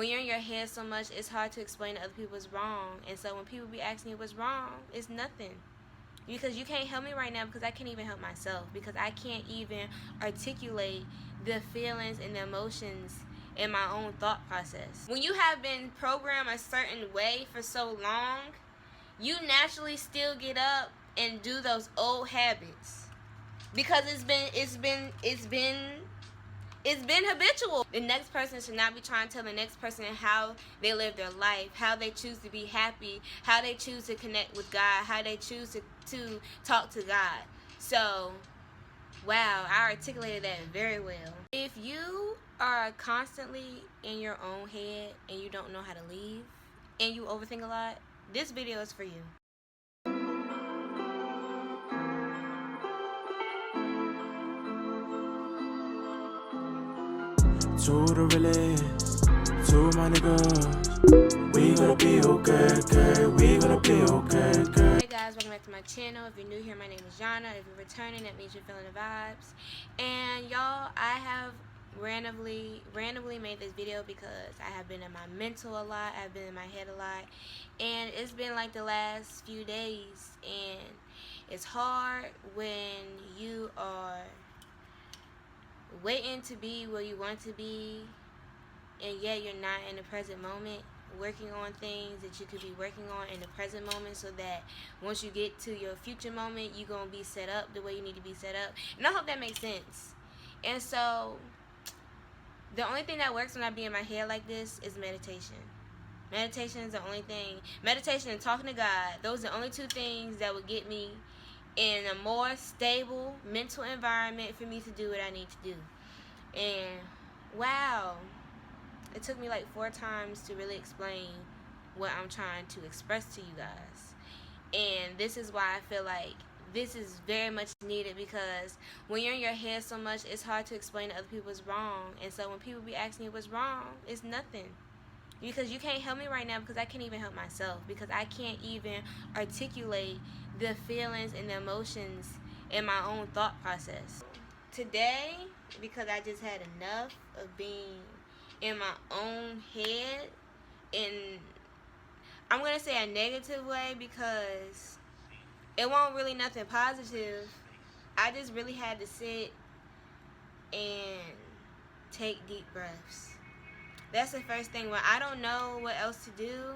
When you're in your head so much, it's hard to explain to other people what's wrong. And so when people be asking you what's wrong, it's nothing. Because you can't help me right now, because I can't even help myself, because I can't even articulate the feelings and the emotions in my own thought process. When you have been programmed a certain way for so long, you naturally still get up and do those old habits, because it's been habitual. The next person should not be trying to tell the next person how they live their life, how they choose to be happy, how they choose to connect with God, how they choose to talk to God. So, wow, I articulated that very well. If you are constantly in your own head and you don't know how to leave and you overthink a lot, this video is for you. To the realest, to my niggas, we gonna be okay, we gonna be okay. Hey guys, welcome back to my channel. If you're new here, my name is Jana. If you're returning, that means you're feeling the vibes. And y'all, I have randomly made this video because I have been in my mental a lot. I've been in my head a lot. And it's been like the last few days. And it's hard when you are waiting to be where you want to be, and yet you're not in the present moment, working on things that you could be working on in the present moment, so that once you get to your future moment, you're going to be set up the way you need to be set up. And I hope that makes sense. And so the only thing that works when I be in my head like this is meditation. Meditation is the only thing. Meditation and talking to God, those are the only two things that would get me in a more stable mental environment for me to do what I need to do. And wow, it took me like 4 times to really explain what I'm trying to express to you guys. And this is why I feel like this is very much needed, because when you're in your head so much, it's hard to explain to other people what's wrong. And so when people be asking you what's wrong, it's nothing. Because you can't help me right now, because I can't even help myself, because I can't even articulate the feelings and the emotions in my own thought process. Today, because I just had enough of being in my own head, in, I'm going to say a negative way, because it wasn't really nothing positive. I just really had to sit and take deep breaths. That's the first thing. When I don't know what else to do,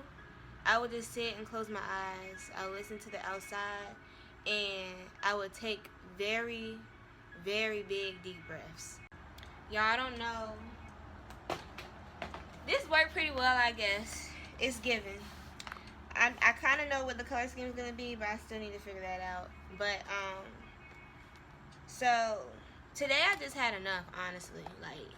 I would just sit and close my eyes. I would listen to the outside, and I would take very, very big deep breaths. Y'all, I don't know. This worked pretty well, I guess. It's given. I kind of know what the color scheme is going to be, but I still need to figure that out. But, so, today I just had enough, honestly. Like,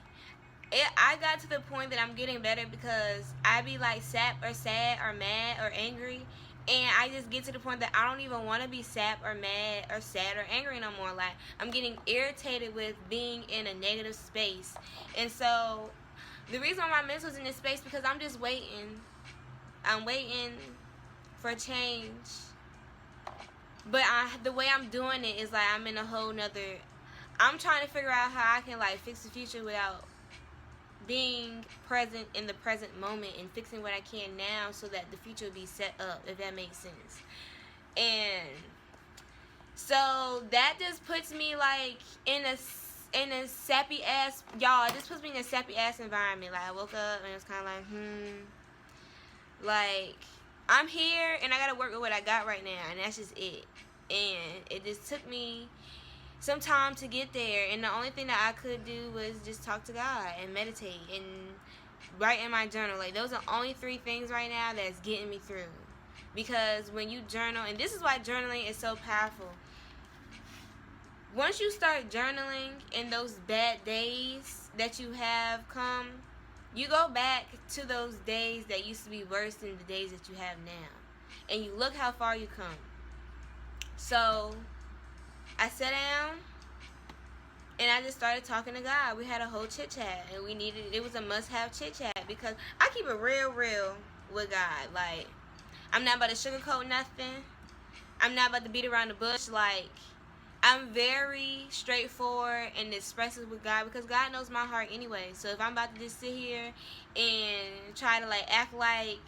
I got to the point that I'm getting better, because I be like sad or mad or angry, and I just get to the point that I don't even want to be sad or mad or sad or angry no more. Like, I'm getting irritated with being in a negative space. And so the reason why my mental's in this space, because I'm just waiting. I'm waiting for change. But the way I'm doing it is like I'm in a whole nother, I'm trying to figure out how I can like fix the future without being present in the present moment, and fixing what I can now so that the future will be set up, if that makes sense. And so that just puts me like in a sappy ass, y'all, this puts me in a sappy ass environment. Like, I woke up and it's kind of like, like, I'm here and I gotta work with what I got right now, and that's just it. And it just took me some time to get there, and the only thing that I could do was just talk to God and meditate and write in my journal. Like, those are the only 3 things right now that's getting me through. Because when you journal, and this is why journaling is so powerful, once you start journaling in those bad days that you have come, you go back to those days that used to be worse than the days that you have now, and you look how far you come. So I sat down and I just started talking to God. We had a whole chit chat, and it was a must-have chit chat, because I keep it real with God. Like, I'm not about to sugarcoat nothing. I'm not about to beat around the bush. Like, I'm very straightforward and expressive with God because God knows my heart anyway. So if I'm about to just sit here and try to like act like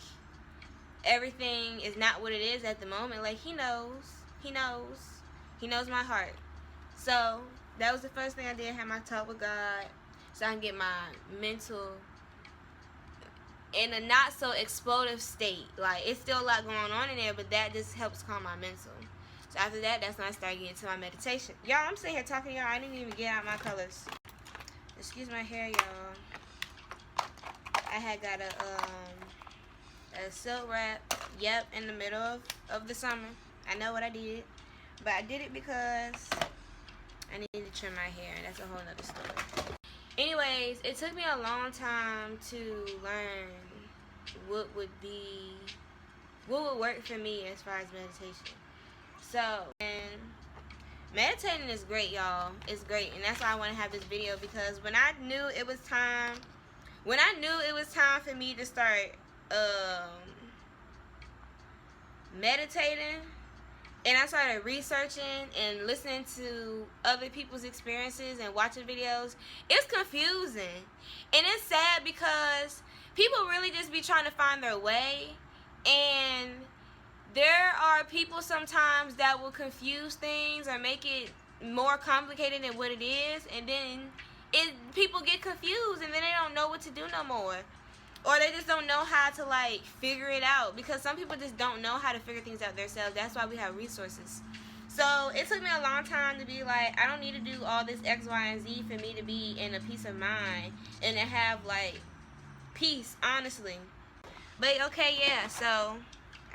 everything is not what it is at the moment, like He knows. He knows. He knows my heart. So that was the first thing I did, have my talk with God so I can get my mental in a not so explosive state. Like, it's still a lot going on in there, but that just helps calm my mental. So after that, that's when I started getting to my meditation. Y'all, I'm sitting here talking to y'all. I didn't even get out my colors. Excuse my hair, y'all. I had got a silk wrap, yep, in the middle of the summer. I know what I did, but I did it because I needed to trim my hair, and that's a whole nother story. Anyways, it took me a long time to learn what would work for me as far as meditation. So, and meditating is great, y'all. It's great, and that's why I want to have this video, because when I knew it was time for me to start meditating, and I started researching and listening to other people's experiences and watching videos, it's confusing. And it's sad because people really just be trying to find their way. And there are people sometimes that will confuse things or make it more complicated than what it is. And then people get confused and then they don't know what to do no more. Or they just don't know how to, like, figure it out. Because some people just don't know how to figure things out themselves. That's why we have resources. So, it took me a long time to be like, I don't need to do all this X, Y, and Z for me to be in a peace of mind. And to have, like, peace, honestly. But, okay, yeah. So,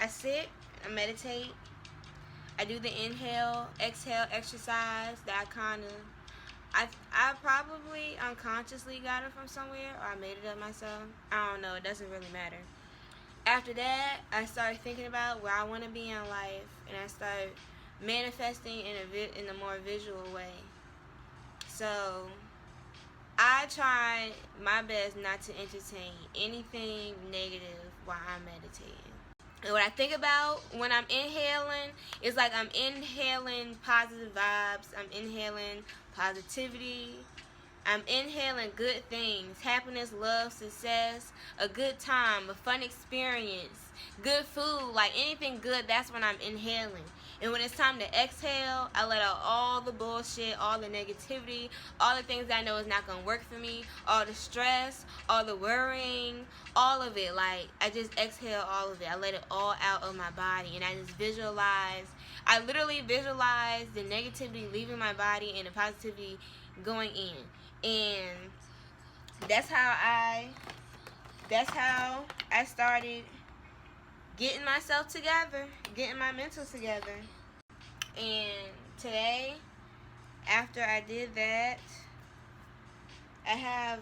I sit, I meditate. I do the inhale, exhale exercise that I probably unconsciously got it from somewhere, or I made it up myself. I don't know. It doesn't really matter. After that, I started thinking about where I want to be in life, and I started manifesting in a more visual way. So I try my best not to entertain anything negative while I'm meditating. And what I think about when I'm inhaling is like I'm inhaling positive vibes. I'm inhaling positivity. I'm inhaling good things. Happiness, love, success, a good time, a fun experience, good food, like anything good, that's when I'm inhaling. And when it's time to exhale, I let out all the bullshit, all the negativity, all the things that I know is not going to work for me, all the stress, all the worrying, all of it. Like, I just exhale all of it. I let it all out of my body, and I just visualize. I literally visualize the negativity leaving my body and the positivity going in. And that's how I started getting myself together, getting my mental together. And today, after I did that, I have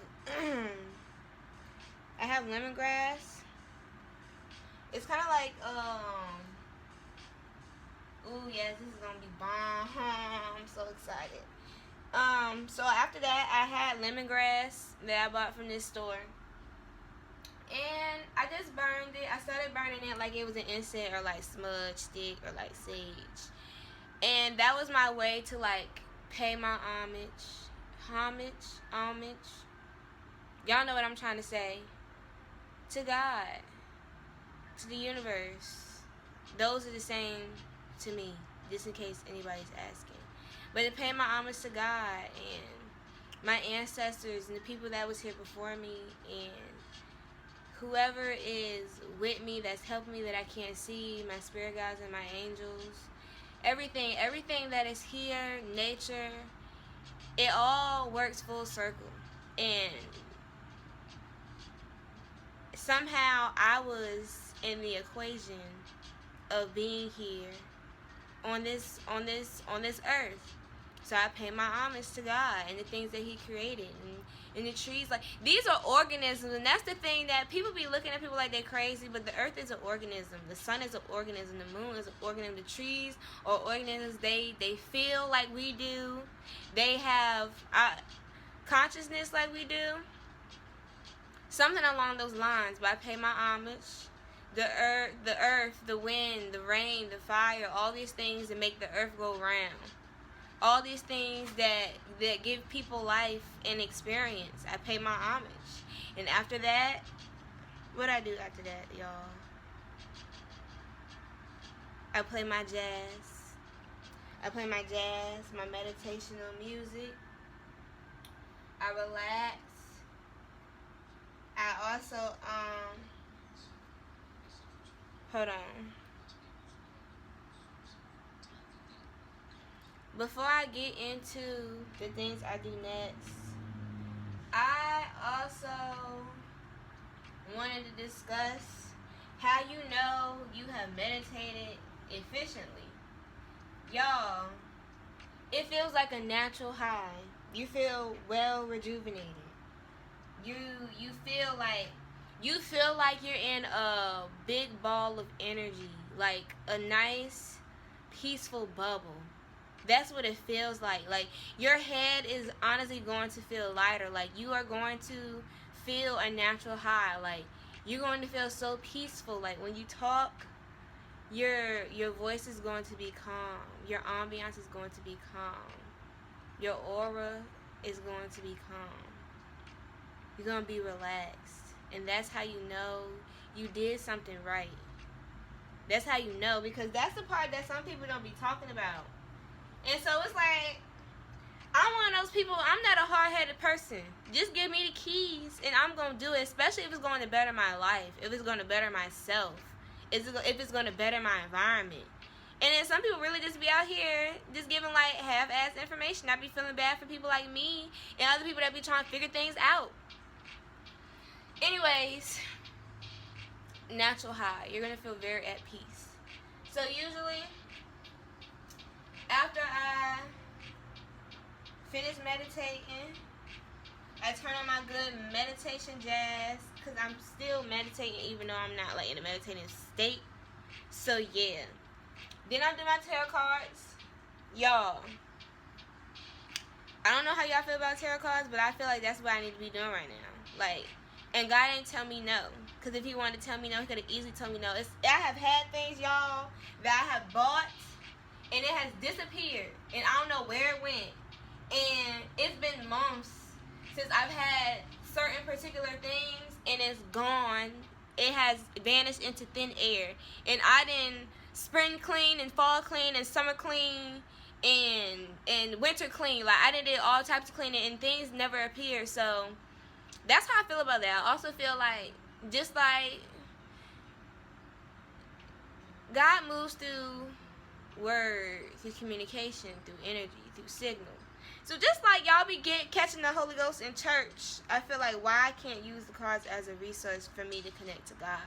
I have lemongrass. It's kind of like ooh, yes, this is gonna be bomb. I'm so excited. So after that, I had lemongrass that I bought from this store. And I just burned it. I started burning it like it was an incense or like smudge stick or like sage. And that was my way to like pay my homage. Y'all know what I'm trying to say. To God. To the universe. Those are the same to me, just in case anybody's asking. But to pay my homage to God and my ancestors and the people that was here before me and whoever is with me that's helping me that I can't see, my spirit guides and my angels, everything that is here, nature, it all works full circle. And somehow I was in the equation of being here on this earth. So I pay my homage to God and the things that He created, and the trees. Like, these are organisms, and that's the thing that people be looking at people like they're crazy, but the earth is an organism. The sun is an organism. The moon is an organism. The trees are organisms. They feel like we do. They have consciousness like we do. Something along those lines. But I pay my homage. The earth, the wind, the rain, the fire, all these things that make the earth go round. all these things that give people life and experience. I pay my homage. And after that, what I do after that, y'all? I play my jazz. I play my jazz, my meditational music. I relax. I also, hold on. Before I get into the things I do next, I also wanted to discuss how you know you have meditated efficiently. Y'all, it feels like a natural high. You feel well rejuvenated. You feel like you're in a big ball of energy, like a nice peaceful bubble. That's what it feels like. Like, your head is honestly going to feel lighter. Like, you are going to feel a natural high. Like, you're going to feel so peaceful. Like, when you talk, your voice is going to be calm. Your ambiance is going to be calm. Your aura is going to be calm. You're going to be relaxed. And that's how you know you did something right. That's how you know, because that's the part that some people don't be talking about. And so it's like, I'm one of those people, I'm not a hard-headed person. Just give me the keys and I'm going to do it, especially if it's going to better my life, if it's going to better myself, if it's going to better my environment. And then some people really just be out here just giving like half-ass information. I be feeling bad for people like me and other people that be trying to figure things out. Anyways, natural high. You're going to feel very at peace. So usually, after I finish meditating, I turn on my good meditation jazz, because I'm still meditating even though I'm not like in a meditating state. So yeah. Then I do my tarot cards. Y'all, I don't know how y'all feel about tarot cards, but I feel like that's what I need to be doing right now. Like, and God ain't tell me no. Because if he wanted to tell me no, he could have easily told me no. I have had things, y'all, that I have bought, and it has disappeared, and I don't know where it went. And it's been months since I've had certain particular things, and it's gone. It has vanished into thin air. And I didn't spring clean and fall clean and summer clean and winter clean. Like, I did all types of cleaning, and things never appear. So that's how I feel about that. I also feel like, just like God moves through words, through communication, through energy, through signal. So just like y'all be catching the Holy Ghost in church, I feel like, why I can't use the cards as a resource for me to connect to God.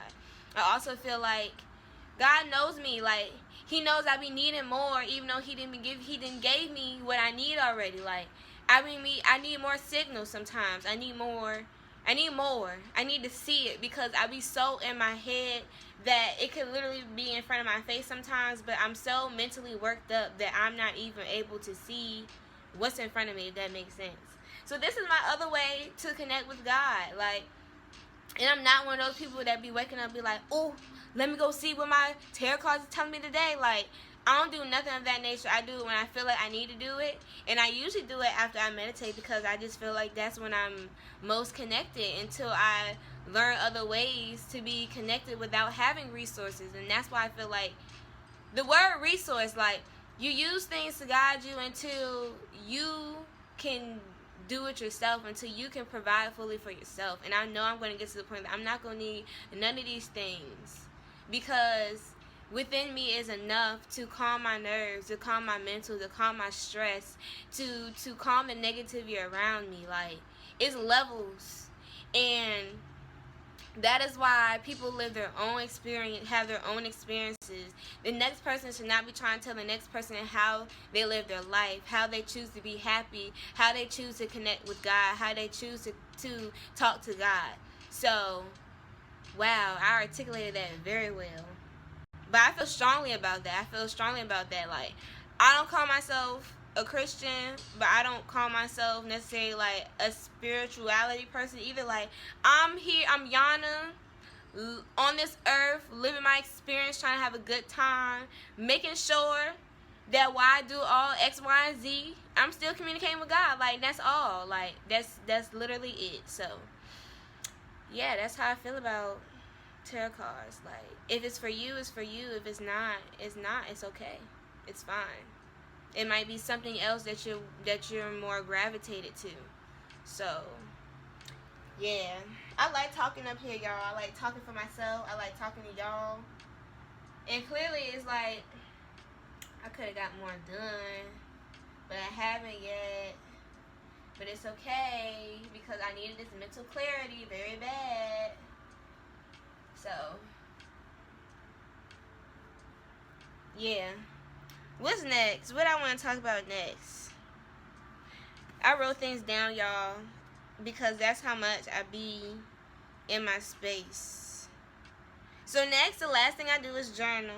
I also feel like God knows me. Like, he knows I be needing more, even though he didn't gave me what I need already. Like, I need more signals sometimes. I need more. I need to see it, because I be so in my head that it could literally be in front of my face sometimes, but I'm so mentally worked up that I'm not even able to see what's in front of me, if that makes sense. So this is my other way to connect with God. Like, and I'm not one of those people that be waking up and be like, oh, let me go see what my tarot cards are telling me today. Like, I don't do nothing of that nature. I do it when I feel like I need to do it. And I usually do it after I meditate, because I just feel like that's when I'm most connected, until I learn other ways to be connected without having resources. And that's why I feel like the word resource, like, you use things to guide you until you can do it yourself, until you can provide fully for yourself. And I know I'm going to get to the point that I'm not going to need none of these things, because within me is enough to calm my nerves, to calm my mental, to calm my stress, to calm the negativity around me. Like, it's levels. And that is why people live their own experience, have their own experiences. The next person should not be trying to tell the next person how they live their life, how they choose to be happy, how they choose to connect with God, how they choose to talk to God. So, wow, I articulated that very well. But I feel strongly about that. Like, I don't call myself a Christian, but I don't call myself necessarily like a spirituality person either. Like, I'm Yana on this earth, living my experience, trying to have a good time, making sure that why I do all X, Y, and Z, I'm still communicating with God. Like, that's all. Like, that's literally it. So, yeah, that's how I feel about tarot cards. Like, if it's for you, it's for you. If it's not, it's not. It's okay. It's fine. It might be something else that you're more gravitated to. So, yeah. I like talking up here, y'all. I like talking for myself. I like talking to y'all. And clearly, it's like, I could have got more done, but I haven't yet. But it's okay, because I needed this mental clarity very bad. So, yeah. What's next? What I want to talk about next? I wrote things down, y'all, because that's how much I be in my space. So next, the last thing I do is journal.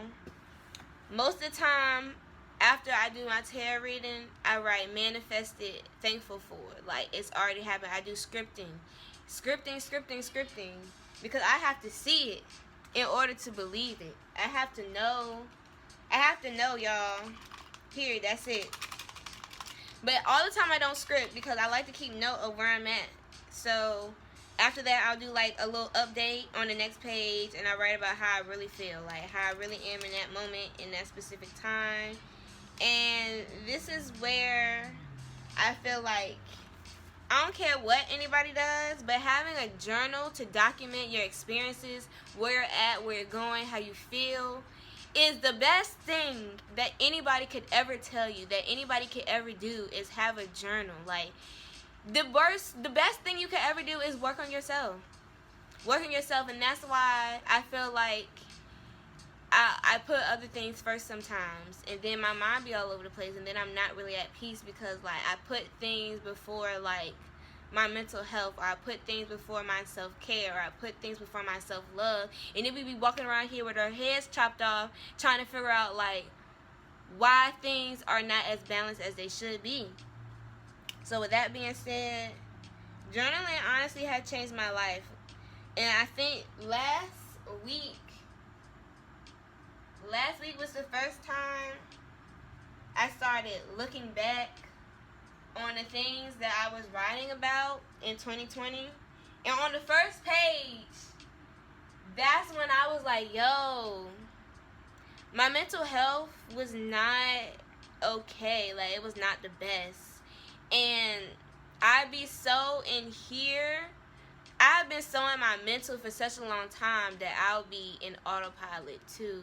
Most of the time, after I do my tarot reading, I write manifested, thankful for. Like, it's already happened. I do scripting. Because I have to see it in order to believe it. I have to know, y'all. Period. That's it. But all the time I don't script because I like to keep note of where I'm at. So after that, I'll do like a little update on the next page, and I write about how I really feel, like how I really am in that moment, in that specific time. And this is where I feel like, I don't care what anybody does, but having a journal to document your experiences, where you're at, where you're going, how you feel, is the best thing that anybody could ever tell you, that anybody could ever do, is have a journal. Like, the best thing you could ever do is work on yourself. And that's why I feel like I put other things first sometimes, and then my mind be all over the place, and then I'm not really at peace because, like, I put things before, like, my mental health, or I put things before my self-care, or I put things before my self-love, and then we be walking around here with our heads chopped off, trying to figure out, like, why things are not as balanced as they should be. So with that being said, journaling honestly had changed my life. And I think last week was the first time I started looking back on the things that I was writing about in 2020. And on the first page, that's when I was like, yo, my mental health was not okay. Like, it was not the best. And I'd be so in here. I've been so in my mental for such a long time that I'll be in autopilot to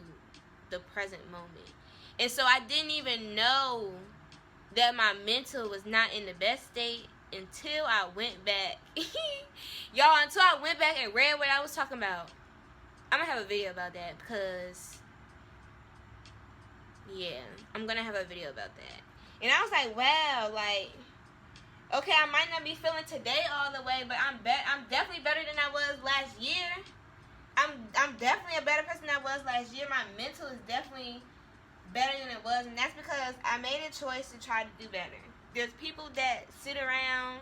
the present moment. And so I didn't even know that my mental was not in the best state until I went back. Y'all, until I went back and read what I was talking about. I'm going to have a video about that because, yeah, I'm going to have a video about that. And I was like, wow, like, okay, I might not be feeling today all the way, but I'm definitely better than I was last year. I'm definitely a better person than I was last year. My mental is definitely better than it was, and that's because I made a choice to try to do better. There's people that sit around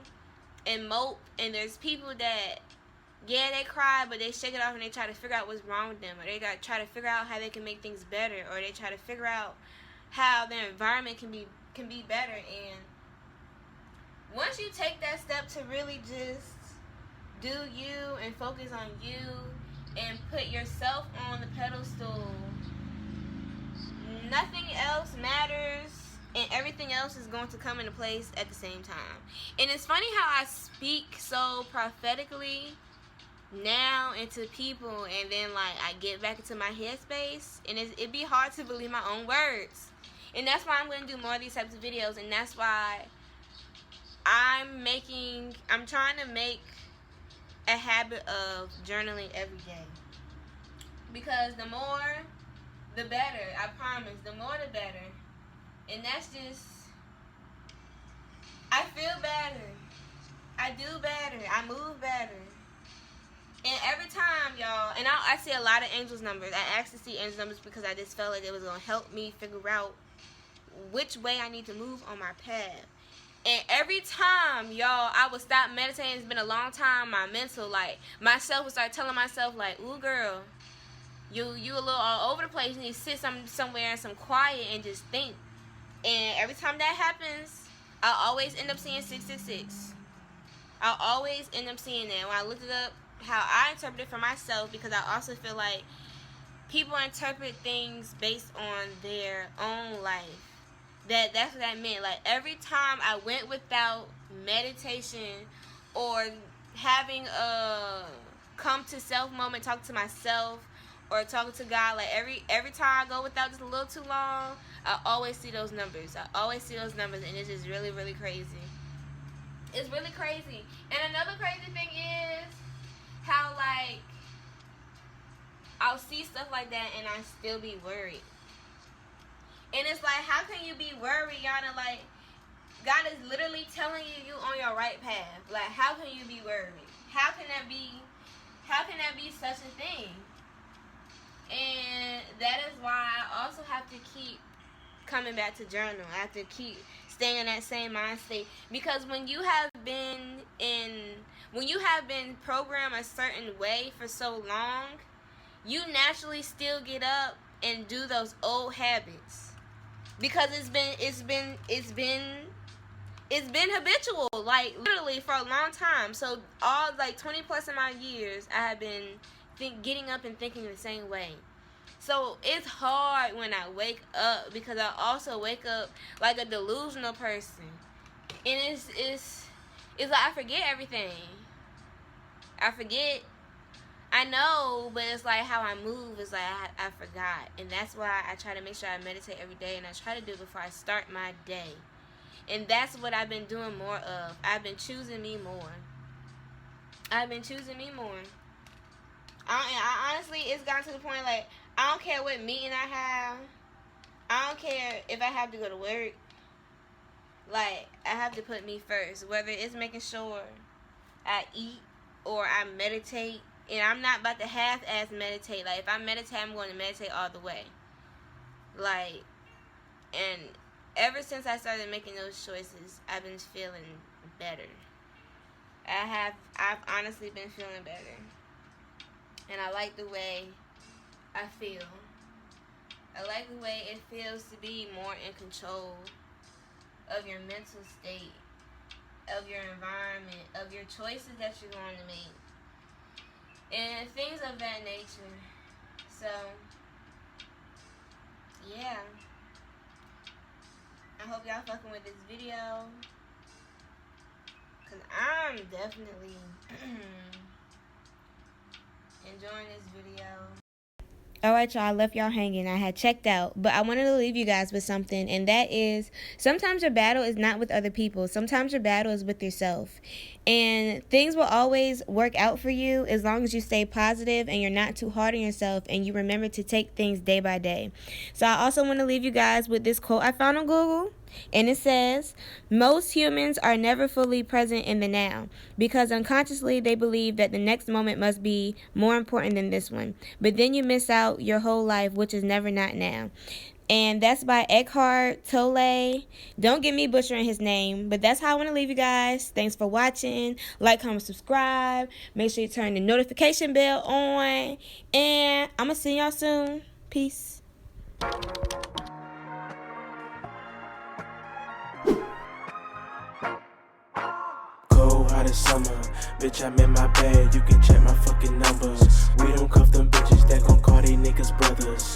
and mope, and there's people that, yeah, they cry, but they shake it off and they try to figure out what's wrong with them, or they try to figure out how they can make things better, or they try to figure out how their environment can be better. And once you take that step to really just do you and focus on you and put yourself on the pedestal, nothing else matters, and everything else is going to come into place at the same time. And it's funny how I speak so prophetically now into people, and then, like, I get back into my headspace, and it'd be hard to believe my own words. And that's why I'm going to do more of these types of videos, and that's why I'm trying to make a habit of journaling every day. Because the more, the better. I promise. The more, the better. And that's just, I feel better. I do better. I move better. And every time, y'all, and I see a lot of angels numbers. I asked to see angels numbers because I just felt like it was going to help me figure out which way I need to move on my path. And every time, y'all, I would stop meditating. It's been a long time. My mental, like, myself would start telling myself, like, ooh, girl, you a little all over the place. You need to sit somewhere in some quiet and just think. And every time that happens, I always end up seeing 666. I always end up seeing that. When I looked it up, how I interpret it for myself, because I also feel like people interpret things based on their own life. That's what that meant. Like, every time I went without meditation or having a come to self moment, talk to myself or talking to God, like every time I go without just a little too long, I always see those numbers. And it's just really, really crazy. It's really crazy. And another crazy thing is how, like, I'll see stuff like that and I still be worried. And it's like, how can you be worried, Yana? Like, God is literally telling you on your right path. Like, how can you be worried? How can that be such a thing? And that is why I also have to keep coming back to journal. I have to keep staying in that same mind state, because when you have been programmed a certain way for so long, you naturally still get up and do those old habits, because it's been habitual, like, literally for a long time. So all, like, 20 plus of my years, I have been getting up and thinking the same way. So it's hard when I wake up, because I also wake up like a delusional person, and it's like I forget everything. I know, but it's like how I move is like I forgot. And that's why I try to make sure I meditate every day, and I try to do it before I start my day. And that's what I've been doing more of. I've been choosing me more. I honestly, it's gotten to the point, like, I don't care what meeting I have. I don't care if I have to go to work. Like, I have to put me first. Whether it's making sure I eat or I meditate. And I'm not about to half-ass meditate. Like, if I meditate, I'm going to meditate all the way. Like, and ever since I started making those choices, I've been feeling better. I've honestly been feeling better. And I like the way I feel. I like the way it feels to be more in control of your mental state, of your environment, of your choices that you're going to make, and things of that nature. So, yeah. I hope y'all fucking with this video, because I'm definitely enjoying this video. Alright, y'all, I left y'all hanging. I had checked out, but I wanted to leave you guys with something, and that is, sometimes your battle is not with other people. Sometimes your battle is with yourself. And things will always work out for you as long as you stay positive and you're not too hard on yourself, and you remember to take things day by day. So I also want to leave you guys with this quote I found on Google. And it says, most humans are never fully present in the now, because unconsciously they believe that the next moment must be more important than this one. But then you miss out your whole life, which is never not now. And that's by Eckhart Tolle. Don't get me butchering his name, but that's how I want to leave you guys. Thanks for watching. Like, comment, subscribe. Make sure you turn the notification bell on. And I'm going to see y'all soon. Peace. Hot as summer, bitch, I'm in my bag, you can check my fucking numbers. We don't cuff them bitches that gon' call they niggas brothers.